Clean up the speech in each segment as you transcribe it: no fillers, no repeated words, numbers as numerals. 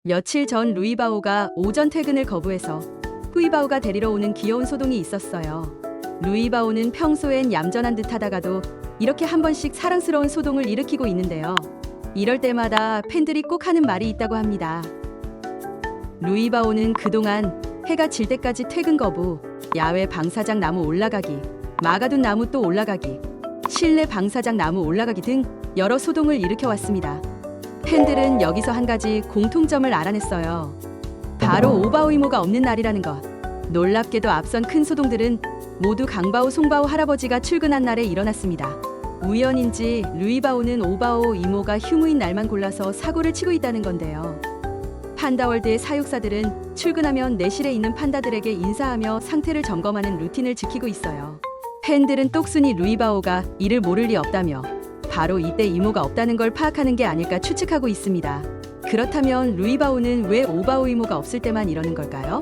며칠 전 루이바오가 오전 퇴근을 거부해서 후이바오가 데리러 오는 귀여운 소동이 있었어요. 루이바오는 평소엔 얌전한 듯 하다가도 이렇게 한 번씩 사랑스러운 소동을 일으키고 있는데요. 이럴 때마다 팬들이 꼭 하는 말이 있다고 합니다. 루이바오는 그동안 해가 질 때까지 퇴근 거부, 야외 방사장 나무 올라가기, 막아둔 나무 또 올라가기, 실내 방사장 나무 올라가기 등 여러 소동을 일으켜왔습니다. 팬들은 여기서 한 가지 공통점을 알아냈어요. 바로 오바오 이모가 없는 날이라는 것. 놀랍게도 앞선 큰 소동들은 모두 강바오 송바오 할아버지가 출근한 날에 일어났습니다. 우연인지 루이바오는 오바오 이모가 휴무인 날만 골라서 사고를 치고 있다는 건데요. 판다월드의 사육사들은 출근하면 내실에 있는 판다들에게 인사하며 상태를 점검하는 루틴을 지키고 있어요. 팬들은 똑순이 루이바오가 이를 모를 리 없다며 바로 이때 이모가 없다는 걸 파악하는 게 아닐까 추측하고 있습니다. 그렇다면 루이바오는 왜 오바오 이모가 없을 때만 이러는 걸까요?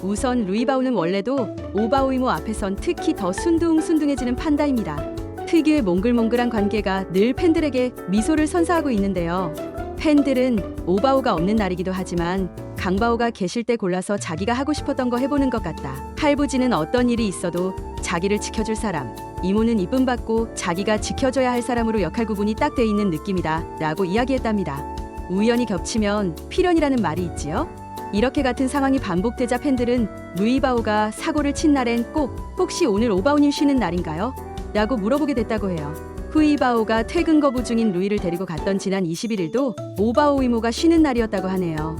우선 루이바오는 원래도 오바오 이모 앞에선 특히 더 순둥순둥해지는 판다입니다. 특유의 몽글몽글한 관계가 늘 팬들에게 미소를 선사하고 있는데요. 팬들은 오바오가 없는 날이기도 하지만 강바오가 계실 때 골라서 자기가 하고 싶었던 거 해보는 것 같다. 할부지는 어떤 일이 있어도 자기를 지켜줄 사람, 이모는 이쁨 받고 자기가 지켜줘야 할 사람으로 역할 구분이 딱 돼 있는 느낌이다 라고 이야기했답니다. 우연히 겹치면 필연이라는 말이 있지요. 이렇게 같은 상황이 반복되자 팬들은 루이바오가 사고를 친 날엔 꼭 혹시 오늘 오바오님 쉬는 날인가요? 라고 물어보게 됐다고 해요. 후이바오가 퇴근 거부 중인 루이를 데리고 갔던 지난 21일도 오바오 이모가 쉬는 날이었다고 하네요.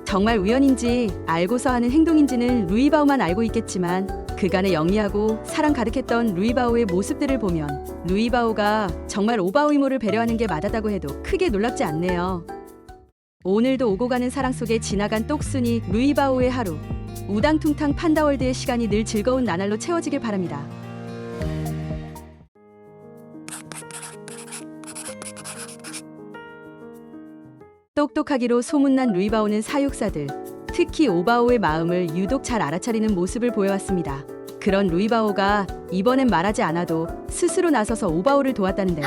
정말 우연인지 알고서 하는 행동인지는 루이바오만 알고 있겠지만 그간의 영리하고 사랑 가득했던 루이바오의 모습들을 보면 루이바오가 정말 오바오 이모를 배려하는 게 맞았다고 해도 크게 놀랍지 않네요. 오늘도 오고 가는 사랑 속에 지나간 똑순이 루이바오의 하루, 우당퉁탕 판다월드의 시간이 늘 즐거운 나날로 채워지길 바랍니다. 똑똑하기로 소문난 루이바오는 사육사들, 특히 오바오의 마음을 유독 잘 알아차리는 모습을 보여왔습니다. 그런 루이바오가 이번엔 말하지 않아도 스스로 나서서 오바오를 도왔다는데요.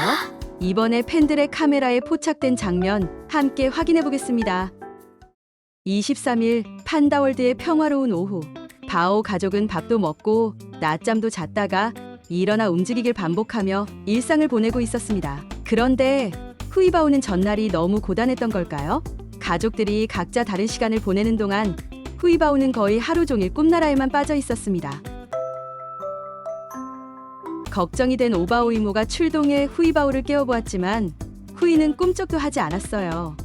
이번에 팬들의 카메라에 포착된 장면 함께 확인해 보겠습니다. 23일 판다월드의 평화로운 오후, 바오 가족은 밥도 먹고 낮잠도 잤다가 일어나 움직이길 반복하며 일상을 보내고 있었습니다. 그런데 후이바오는 전날이 너무 고단했던 걸까요? 가족들이 각자 다른 시간을 보내는 동안 후이바오는 거의 하루 종일 꿈나라에만 빠져 있었습니다. 걱정이 된 오바오 이모가 출동해 후이바오를 깨워보았지만 후이는 꿈쩍도 하지 않았어요.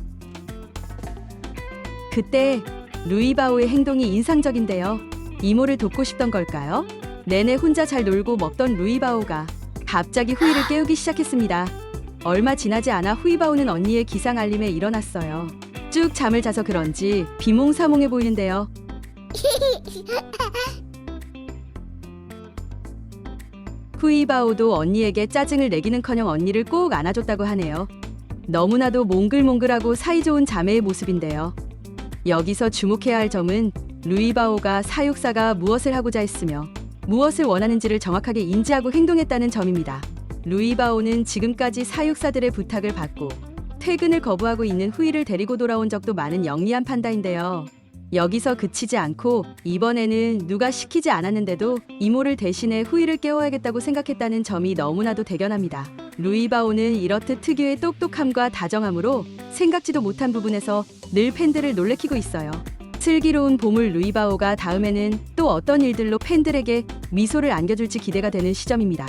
그때 루이바오의 행동이 인상적인데요. 이모를 돕고 싶던 걸까요? 내내 혼자 잘 놀고 먹던 루이바오가 갑자기 후이를 깨우기 시작했습니다. 얼마 지나지 않아 후이바오는 언니의 기상 알림에 일어났어요. 쭉 잠을 자서 그런지 비몽사몽해 보이는데요. 후이바오도 언니에게 짜증을 내기는커녕 언니를 꼭 안아줬다고 하네요. 너무나도 몽글몽글하고 사이좋은 자매의 모습인데요. 여기서 주목해야 할 점은 루이바오가 사육사가 무엇을 하고자 했으며 무엇을 원하는지를 정확하게 인지하고 행동했다는 점입니다. 루이바오는 지금까지 사육사들의 부탁을 받고 퇴근을 거부하고 있는 후이를 데리고 돌아온 적도 많은 영리한 판다인데요. 여기서 그치지 않고 이번에는 누가 시키지 않았는데도 이모를 대신해 후이를 깨워야겠다고 생각했다는 점이 너무나도 대견합니다. 루이바오는 이렇듯 특유의 똑똑함과 다정함으로 생각지도 못한 부분에서 늘 팬들을 놀래키고 있어요. 슬기로운 보물 루이바오가 다음에는 또 어떤 일들로 팬들에게 미소를 안겨줄지 기대가 되는 시점입니다.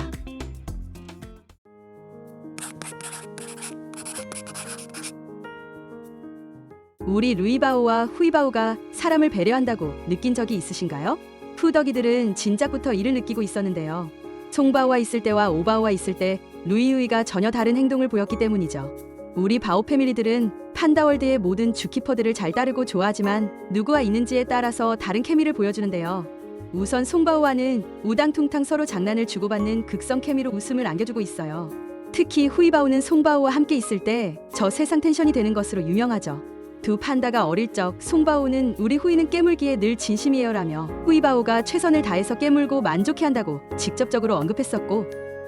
우리 루이바오와 후이바오가 사람을 배려한다고 느낀 적이 있으신가요? 푸더기들은 진작부터 이를 느끼고 있었는데요. 송바오와 있을 때와 오바오와 있을 때 루이우이가 전혀 다른 행동을 보였기 때문이죠. 우리 바오 패밀리들은 판다월드의 모든 주키퍼들을 잘 따르고 좋아하지만 누구와 있는지에 따라서 다른 케미를 보여주는데요. 우선 송바오와는 우당퉁탕 서로 장난을 주고받는 극성 케미로 웃음을 안겨주고 있어요. 특히 후이바오는 송바오와 함께 있을 때 저 세상 텐션이 되는 것으로 유명하죠. 두 판다가 어릴 적 송바오는 우리 후이는 깨물기에 늘 진심이에요라며 후이바오가 최선을 다해서 깨물고 만족해한다고 직접적으로 언급했었고,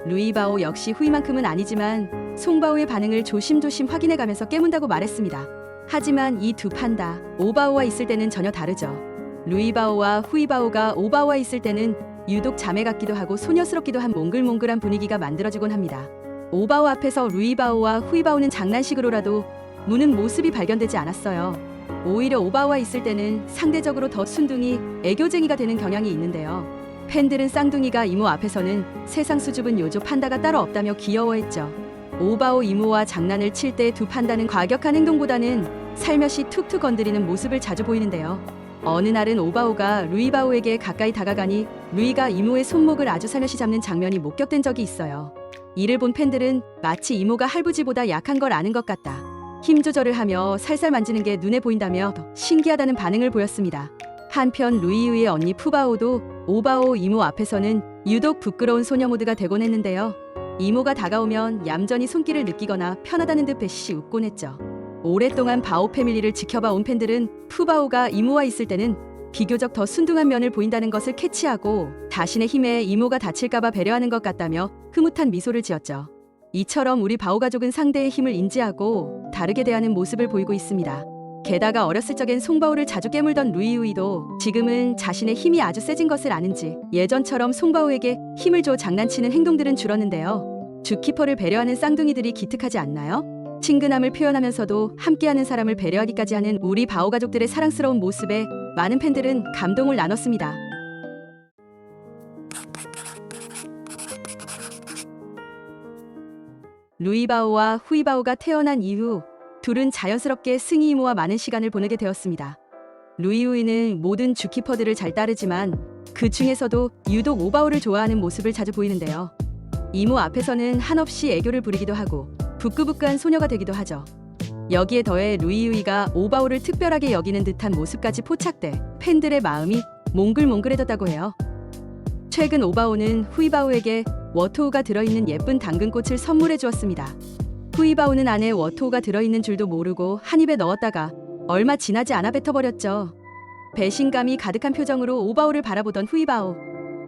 루이바오 역시 후이만큼은 아니지만 송바오의 반응을 조심조심 확인해가면서 깨문다고 말했습니다. 하지만 이 두 판다, 오바오와 있을 때는 전혀 다르죠. 루이바오와 후이바오가 오바오와 있을 때는 유독 자매 같기도 하고 소녀스럽기도 한 몽글몽글한 분위기가 만들어지곤 합니다. 오바오 앞에서 루이바오와 후이바오는 장난식으로라도 무는 모습이 발견되지 않았어요. 오히려 오바오와 있을 때는 상대적으로 더 순둥이, 애교쟁이가 되는 경향이 있는데요. 팬들은 쌍둥이가 이모 앞에서는 세상 수줍은 요조 판다가 따로 없다며 귀여워했죠. 오바오 이모와 장난을 칠 때 두 판다는 과격한 행동보다는 살며시 툭툭 건드리는 모습을 자주 보이는데요. 어느 날은 오바오가 루이바오에게 가까이 다가가니 루이가 이모의 손목을 아주 살며시 잡는 장면이 목격된 적이 있어요. 이를 본 팬들은 마치 이모가 할부지보다 약한 걸 아는 것 같다, 힘 조절을 하며 살살 만지는 게 눈에 보인다며 더 신기하다는 반응을 보였습니다. 한편 루이유의 언니 푸바오도 오바오 이모 앞에서는 유독 부끄러운 소녀 모드가 되곤 했는데요. 이모가 다가오면 얌전히 손길을 느끼거나 편하다는 듯 배시 웃곤 했죠. 오랫동안 바오 패밀리를 지켜봐 온 팬들은 푸바오가 이모와 있을 때는 비교적 더 순둥한 면을 보인다는 것을 캐치하고 자신의 힘에 이모가 다칠까봐 배려하는 것 같다며 흐뭇한 미소를 지었죠. 이처럼 우리 바오 가족은 상대의 힘을 인지하고 다르게 대하는 모습을 보이고 있습니다. 게다가 어렸을 적엔 송바오를 자주 깨물던 루이우이도 지금은 자신의 힘이 아주 세진 것을 아는지 예전처럼 송바오에게 힘을 줘 장난치는 행동들은 줄었는데요. 주키퍼를 배려하는 쌍둥이들이 기특하지 않나요? 친근함을 표현하면서도 함께하는 사람을 배려하기까지 하는 우리 바오 가족들의 사랑스러운 모습에 많은 팬들은 감동을 나눴습니다. 루이바오와 후이바오가 태어난 이후 둘은 자연스럽게 승희 이모와 많은 시간을 보내게 되었습니다. 루이우이는 모든 주키퍼들을 잘 따르지만 그 중에서도 유독 오바오를 좋아하는 모습을 자주 보이는데요. 이모 앞에서는 한없이 애교를 부리기도 하고 부끄부끄한 소녀가 되기도 하죠. 여기에 더해 루이우이가 오바오를 특별하게 여기는 듯한 모습까지 포착돼 팬들의 마음이 몽글몽글해졌다고 해요. 최근 오바오는 후이바오에게 워토우가 들어있는 예쁜 당근꽃을 선물해 주었습니다. 후이바오는 안에 워토우가 들어있는 줄도 모르고 한 입에 넣었다가 얼마 지나지 않아 뱉어버렸죠. 배신감이 가득한 표정으로 오바오를 바라보던 후이바오.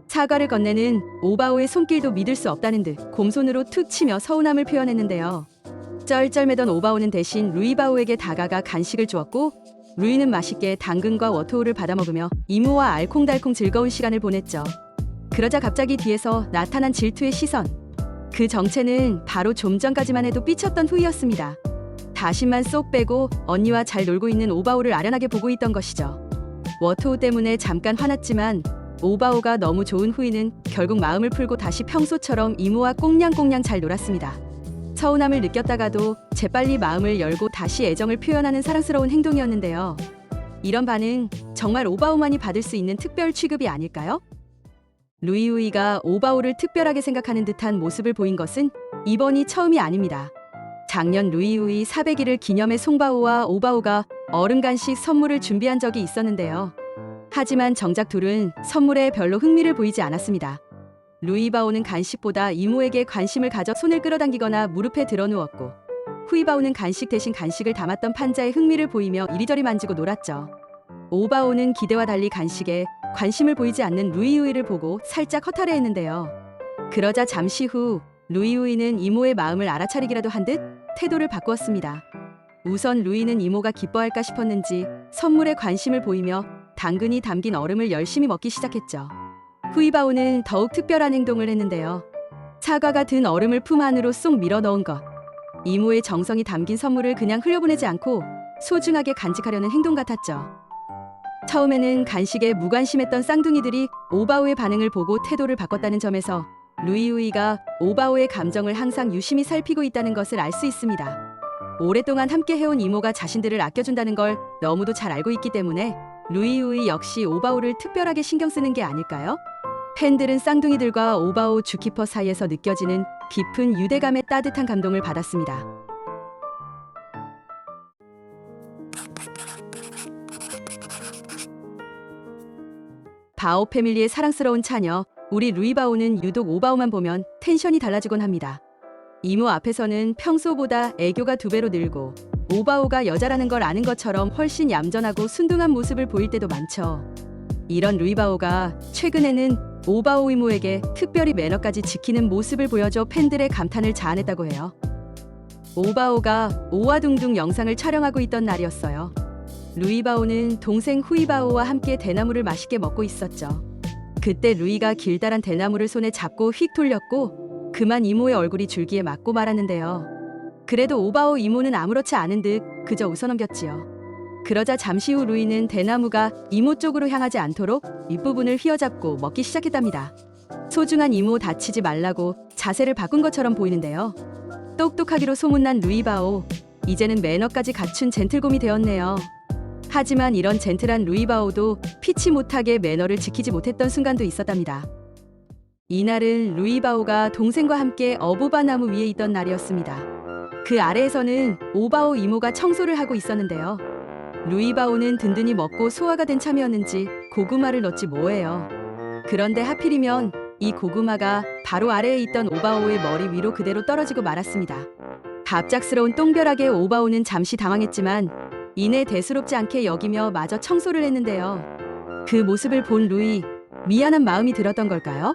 사과를 건네는 오바오의 손길도 믿을 수 없다는 듯 곰손으로 툭 치며 서운함을 표현했는데요. 쩔쩔매던 오바오는 대신 루이바오에게 다가가 간식을 주었고 루이는 맛있게 당근과 워토우를 받아먹으며 이모와 알콩달콩 즐거운 시간을 보냈죠. 그러자 갑자기 뒤에서 나타난 질투의 시선. 그 정체는 바로 좀 전까지만 해도 삐쳤던 후이였습니다. 다신만 쏙 빼고 언니와 잘 놀고 있는 오바오를 아련하게 보고 있던 것이죠. 워토우 때문에 잠깐 화났지만 오바오가 너무 좋은 후이는 결국 마음을 풀고 다시 평소처럼 이모와 꽁냥꽁냥 잘 놀았습니다. 서운함을 느꼈다가도 재빨리 마음을 열고 다시 애정을 표현하는 사랑스러운 행동이었는데요. 이런 반응 정말 오바오만이 받을 수 있는 특별 취급이 아닐까요? 루이우이가 오바오를 특별하게 생각하는 듯한 모습을 보인 것은 이번이 처음이 아닙니다. 작년 루이우이 400일을 기념해 송바오와 오바오가 얼음 간식 선물을 준비한 적이 있었는데요. 하지만 정작 둘은 선물에 별로 흥미를 보이지 않았습니다. 루이바오는 간식보다 이모에게 관심을 가져 손을 끌어당기거나 무릎에 드러누웠고 후이바오는 간식 대신 간식을 담았던 판자에 흥미를 보이며 이리저리 만지고 놀았죠. 오바오는 기대와 달리 간식에 관심을 보이지 않는 루이우이를 보고 살짝 허탈해했는데요. 그러자 잠시 후 루이우이는 이모의 마음을 알아차리기라도 한 듯 태도를 바꾸었습니다. 우선 루이는 이모가 기뻐할까 싶었는지 선물에 관심을 보이며 당근이 담긴 얼음을 열심히 먹기 시작했죠. 후이바오는 더욱 특별한 행동을 했는데요. 사과가 든 얼음을 품 안으로 쏙 밀어 넣은 것. 이모의 정성이 담긴 선물을 그냥 흘려보내지 않고 소중하게 간직하려는 행동 같았죠. 처음에는 간식에 무관심했던 쌍둥이들이 오바오의 반응을 보고 태도를 바꿨다는 점에서 루이우이가 오바오의 감정을 항상 유심히 살피고 있다는 것을 알 수 있습니다. 오랫동안 함께 해온 이모가 자신들을 아껴준다는 걸 너무도 잘 알고 있기 때문에 루이우이 역시 오바오를 특별하게 신경 쓰는 게 아닐까요? 팬들은 쌍둥이들과 오바오 주키퍼 사이에서 느껴지는 깊은 유대감의 따뜻한 감동을 받았습니다. 바오 패밀리의 사랑스러운 차녀 우리 루이바오는 유독 오바오만 보면 텐션이 달라지곤 합니다. 이모 앞에서는 평소보다 애교가 2배로 늘고 오바오가 여자라는 걸 아는 것처럼 훨씬 얌전하고 순둥한 모습을 보일 때도 많죠. 이런 루이바오가 최근에는 오바오 이모에게 특별히 매너까지 지키는 모습을 보여줘 팬들의 감탄을 자아냈다고 해요. 오바오가 오와둥둥 영상을 촬영하고 있던 날이었어요. 루이바오는 동생 후이바오와 함께 대나무를 맛있게 먹고 있었죠. 그때 루이가 길다란 대나무를 손에 잡고 휙 돌렸고 그만 이모의 얼굴이 줄기에 맞고 말았는데요. 그래도 오바오 이모는 아무렇지 않은 듯 그저 웃어넘겼지요. 그러자 잠시 후 루이는 대나무가 이모 쪽으로 향하지 않도록 윗부분을 휘어잡고 먹기 시작했답니다. 소중한 이모 다치지 말라고 자세를 바꾼 것처럼 보이는데요. 똑똑하기로 소문난 루이바오, 이제는 매너까지 갖춘 젠틀곰이 되었네요. 하지만 이런 젠틀한 루이바오도 피치 못하게 매너를 지키지 못했던 순간도 있었답니다. 이날은 루이바오가 동생과 함께 어부바 나무 위에 있던 날이었습니다. 그 아래에서는 오바오 이모가 청소를 하고 있었는데요. 루이바오는 든든히 먹고 소화가 된 참이었는지 고구마를 넣지 뭐예요. 그런데 하필이면 이 고구마가 바로 아래에 있던 오바오의 머리 위로 그대로 떨어지고 말았습니다. 갑작스러운 똥벼락에 오바오는 잠시 당황했지만 이내 대수롭지 않게 여기며 마저 청소를 했는데요. 그 모습을 본 루이, 미안한 마음이 들었던 걸까요?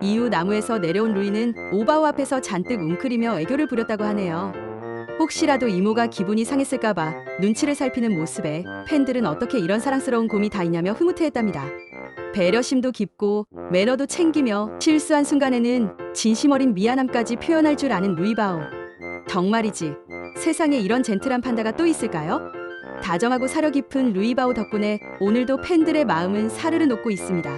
이후 나무에서 내려온 루이는 오바오 앞에서 잔뜩 웅크리며 애교를 부렸다고 하네요. 혹시라도 이모가 기분이 상했을까봐 눈치를 살피는 모습에 팬들은 어떻게 이런 사랑스러운 곰이 다 있냐며 흐뭇해했답니다. 배려심도 깊고 매너도 챙기며 실수한 순간에는 진심 어린 미안함까지 표현할 줄 아는 루이바오. 정말이지, 세상에 이런 젠틀한 판다가 또 있을까요? 다정하고 사려 깊은 루이바오 덕분에 오늘도 팬들의 마음은 사르르 녹고 있습니다.